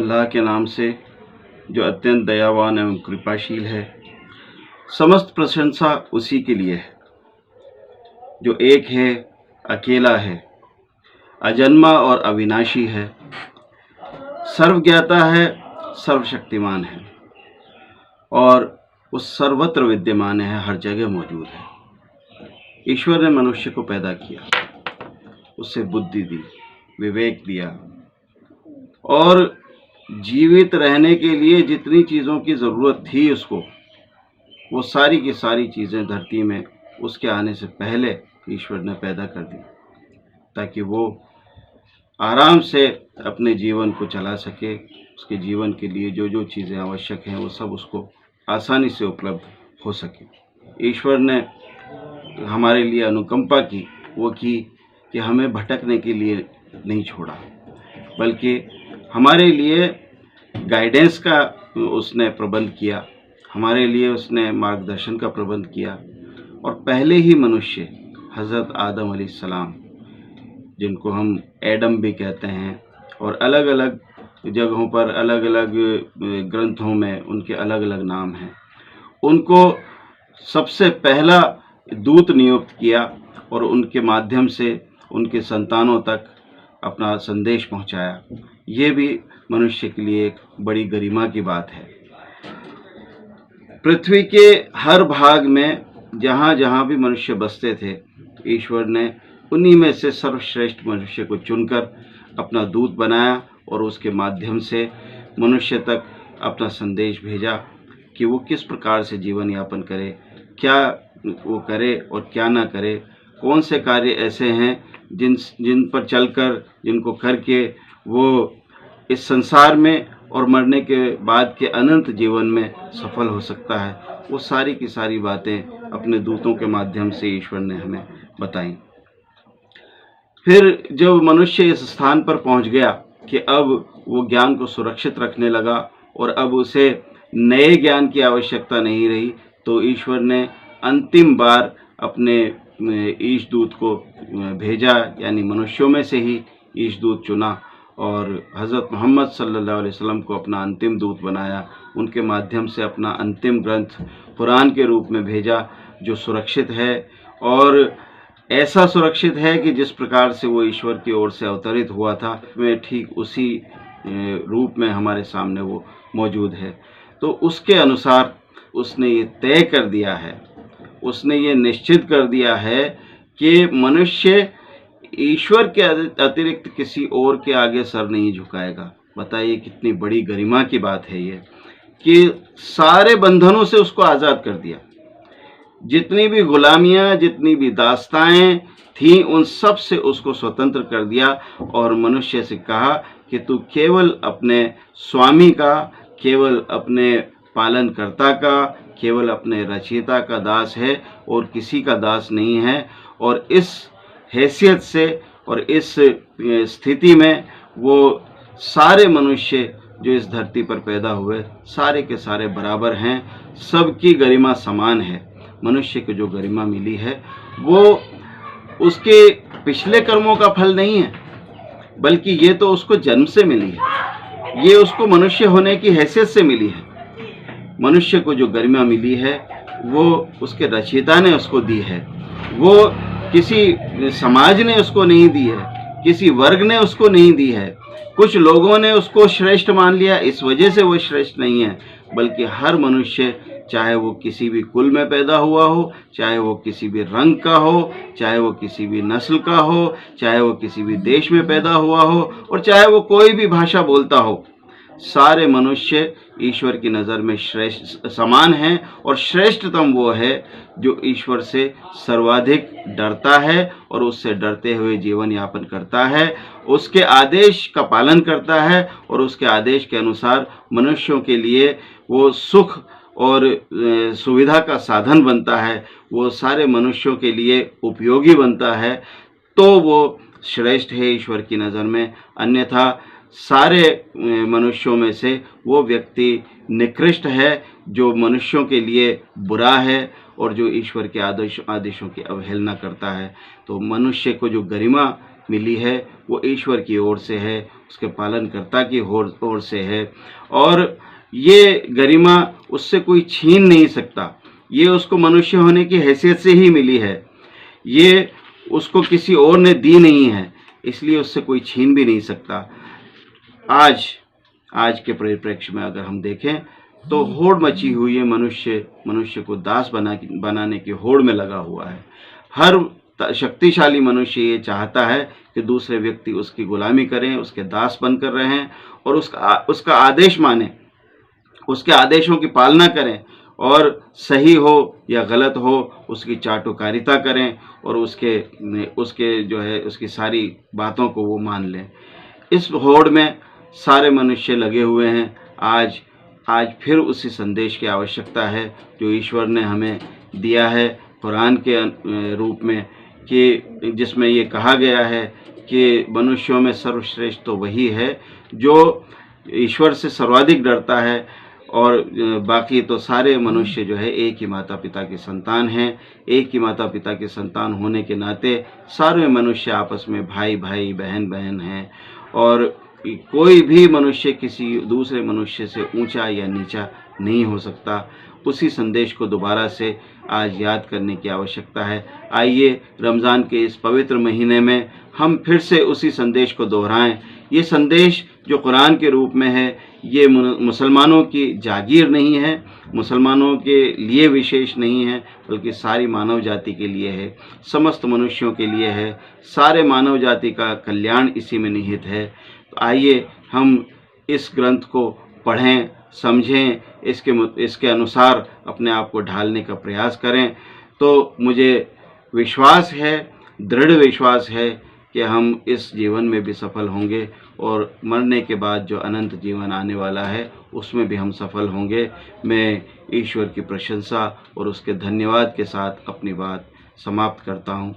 अल्लाह के नाम से जो अत्यंत दयावान एवं कृपाशील है। समस्त प्रशंसा उसी के लिए है जो एक है, अकेला है, अजन्मा और अविनाशी है, सर्वज्ञाता है, सर्वशक्तिमान है और वो सर्वत्र विद्यमान है, हर जगह मौजूद है। ईश्वर ने मनुष्य को पैदा किया, उसे बुद्धि दी, विवेक दिया और जीवित रहने के लिए जितनी चीज़ों की ज़रूरत थी उसको, वो सारी की सारी चीज़ें धरती में उसके आने से पहले ईश्वर ने पैदा कर दी, ताकि वो आराम से अपने जीवन को चला सके। उसके जीवन के लिए जो जो चीज़ें आवश्यक हैं वो सब उसको आसानी से उपलब्ध हो सके। ईश्वर ने हमारे लिए अनुकंपा की, वो की कि हमें भटकने के लिए नहीं छोड़ा, बल्कि हमारे लिए गाइडेंस का उसने प्रबंध किया, हमारे लिए उसने मार्गदर्शन का प्रबंध किया। और पहले ही मनुष्य हज़रत आदम अलैहिस्सलाम, जिनको हम एडम भी कहते हैं, और अलग अलग जगहों पर अलग अलग ग्रंथों में उनके अलग अलग नाम हैं, उनको सबसे पहला दूत नियुक्त किया और उनके माध्यम से उनके संतानों तक अपना संदेश पहुंचाया। ये भी मनुष्य के लिए एक बड़ी गरिमा की बात है। पृथ्वी के हर भाग में जहाँ जहाँ भी मनुष्य बसते थे, ईश्वर ने उन्हीं में से सर्वश्रेष्ठ मनुष्य को चुनकर अपना दूत बनाया और उसके माध्यम से मनुष्य तक अपना संदेश भेजा कि वो किस प्रकार से जीवन यापन करे, क्या वो करे और क्या ना करे, कौन से कार्य ऐसे हैं जिन पर चलकर, जिनको करके वो इस संसार में और मरने के बाद के अनंत जीवन में सफल हो सकता है। वो सारी की सारी बातें अपने दूतों के माध्यम से ईश्वर ने हमें बताई। फिर जब मनुष्य इस स्थान पर पहुंच गया कि अब वो ज्ञान को सुरक्षित रखने लगा और अब उसे नए ज्ञान की आवश्यकता नहीं रही, तो ईश्वर ने अंतिम बार अपने ईश दूत को भेजा, यानी मनुष्यों में से ही ईश दूत चुना और हज़रत मोहम्मद सल्लल्लाहु अलैहि वसल्लम को अपना अंतिम दूत बनाया। उनके माध्यम से अपना अंतिम ग्रंथ कुरान के रूप में भेजा, जो सुरक्षित है और ऐसा सुरक्षित है कि जिस प्रकार से वो ईश्वर की ओर से अवतरित हुआ था, मैं ठीक उसी रूप में हमारे सामने वो मौजूद है। तो उसके अनुसार उसने ये तय कर दिया है, उसने ये निश्चित कर दिया है कि मनुष्य ईश्वर के अतिरिक्त किसी और के आगे सर नहीं झुकाएगा। बताइए कितनी बड़ी गरिमा की बात है ये, कि सारे बंधनों से उसको आज़ाद कर दिया। जितनी भी गुलामियाँ, जितनी भी दास्ताएं थीं, उन सब से उसको स्वतंत्र कर दिया और मनुष्य से कहा कि तू केवल अपने स्वामी का, केवल अपने पालनकर्ता का, केवल अपने रचयिता का दास है और किसी का दास नहीं है। और इस हैसियत से और इस स्थिति में वो सारे मनुष्य जो इस धरती पर पैदा हुए, सारे के सारे बराबर हैं, सबकी गरिमा समान है। मनुष्य को जो गरिमा मिली है वो उसके पिछले कर्मों का फल नहीं है, बल्कि ये तो उसको जन्म से मिली है, ये उसको मनुष्य होने की हैसियत से मिली है। मनुष्य को जो गरिमा मिली है वो उसके रचयिता ने उसको दी है, वो किसी समाज ने उसको नहीं दी है, किसी वर्ग ने उसको नहीं दी है। कुछ लोगों ने उसको श्रेष्ठ मान लिया, इस वजह से वो श्रेष्ठ नहीं है, बल्कि हर मनुष्य, चाहे वो किसी भी कुल में पैदा हुआ हो, चाहे वो किसी भी रंग का हो, चाहे वो किसी भी नस्ल का हो, चाहे वो किसी भी देश में पैदा हुआ हो और चाहे वो कोई भी भाषा बोलता हो, सारे मनुष्य ईश्वर की नज़र में श्रेष्ठ समान हैं। और श्रेष्ठतम वो है जो ईश्वर से सर्वाधिक डरता है और उससे डरते हुए जीवन यापन करता है, उसके आदेश का पालन करता है और उसके आदेश के अनुसार मनुष्यों के लिए वो सुख और सुविधा का साधन बनता है, वो सारे मनुष्यों के लिए उपयोगी बनता है, तो वो श्रेष्ठ है ईश्वर की नज़र में। अन्यथा सारे मनुष्यों में से वो व्यक्ति निकृष्ट है जो मनुष्यों के लिए बुरा है और जो ईश्वर के आदेशों की अवहेलना करता है। तो मनुष्य को जो गरिमा मिली है वो ईश्वर की ओर से है, उसके पालनकर्ता की ओर से है, और ये गरिमा उससे कोई छीन नहीं सकता। ये उसको मनुष्य होने की हैसियत से ही मिली है, ये उसको किसी और ने दी नहीं है, इसलिए उससे कोई छीन भी नहीं सकता। आज के परिप्रेक्ष्य में अगर हम देखें तो होड़ मची हुई है, मनुष्य को दास बनाने की होड़ में लगा हुआ है। हर शक्तिशाली मनुष्य ये चाहता है कि दूसरे व्यक्ति उसकी गुलामी करें, उसके दास बनकर रहें और उसका आदेश माने, उसके आदेशों की पालना करें, और सही हो या गलत हो उसकी चाटुकारिता करें और उसके जो है उसकी सारी बातों को वो मान लें। इस होड़ में सारे मनुष्य लगे हुए हैं। आज फिर उसी संदेश की आवश्यकता है जो ईश्वर ने हमें दिया है कुरान के रूप में, कि जिसमें ये कहा गया है कि मनुष्यों में सर्वश्रेष्ठ तो वही है जो ईश्वर से सर्वाधिक डरता है, और बाकी तो सारे मनुष्य जो है एक ही माता पिता के संतान हैं। एक ही माता पिता के संतान होने के नाते सारे मनुष्य आपस में भाई भाई बहन बहन हैं, और कोई भी मनुष्य किसी दूसरे मनुष्य से ऊंचा या नीचा नहीं हो सकता। उसी संदेश को दोबारा से आज याद करने की आवश्यकता है। आइए रमज़ान के इस पवित्र महीने में हम फिर से उसी संदेश को दोहराएं। ये संदेश जो कुरान के रूप में है, ये मुसलमानों की जागीर नहीं है, मुसलमानों के लिए विशेष नहीं है, बल्कि सारी मानव जाति के लिए है, समस्त मनुष्यों के लिए है। सारे मानव जाति का कल्याण इसी में निहित है। तो आइए हम इस ग्रंथ को पढ़ें, समझें, इसके अनुसार अपने आप को ढालने का प्रयास करें। तो मुझे विश्वास है, दृढ़ विश्वास है कि हम इस जीवन में भी सफल होंगे और मरने के बाद जो अनंत जीवन आने वाला है उसमें भी हम सफल होंगे। मैं ईश्वर की प्रशंसा और उसके धन्यवाद के साथ अपनी बात समाप्त करता हूँ।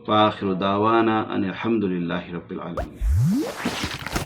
व आखिर दावाना अनिल हम्दुलिल्लाहि रब्बिल आलमीन।